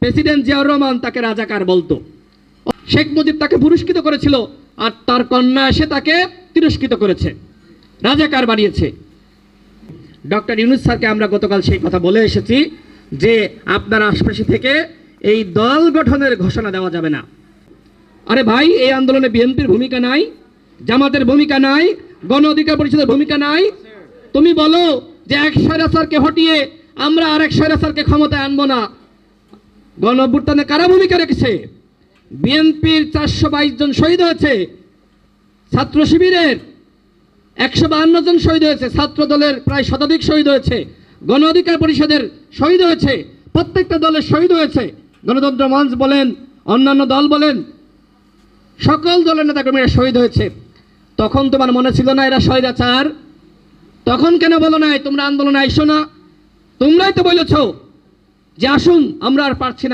President Ziaur Rahman তাকে রাজাকার বলতো। শেখ মুজিব তাকে পুরস্কৃত করেছিল, আর তার কন্যা এসে তাকে তিরস্কৃত করেছে, রাজাকার বানিয়েছে। ডক্টর ইউনূস স্যারকে আমরা গতকাল সেই কথা বলে এসেছি যে আপনার আশপাশে থেকে এই দল গঠনের ঘোষণা দেওয়া যাবে না। আরে ভাই, এই আন্দোলনে বিএনপির ভূমিকা নাই, জামাতের ভূমিকা নাই, গণ অধিকার পরিষদের ভূমিকা নাই। তুমি বলো যে এক স্বৈরাচারকে হটিয়ে আমরা আরেক স্বৈরাচারকে ক্ষমতায় আনবো না। গণ অভ্যুত্থানে কারা ভূমিকা রেখেছে? বিএনপির 422 জন শহীদ হয়েছে, ছাত্র শিবিরের 152 জন শহীদ হয়েছে, ছাত্র দলের প্রায় শতাধিক শহীদ হয়েছে, গণ অধিকার পরিষদের শহীদ হয়েছে, প্রত্যেকটা দলের শহীদ হয়েছে। গণতন্ত্র মঞ্চ বলেন, অন্যান্য দল বলেন, সকল দলের নেতাকর্মীরা শহীদ হয়েছে। তখন তোমার মনে ছিল না এরা স্বৈরাচার? তখন কেন বলো নাই তোমরা আন্দোলনে আইসো না? তোমরাই তো বলেছ যে আসুন, আমরা আর পারছি না।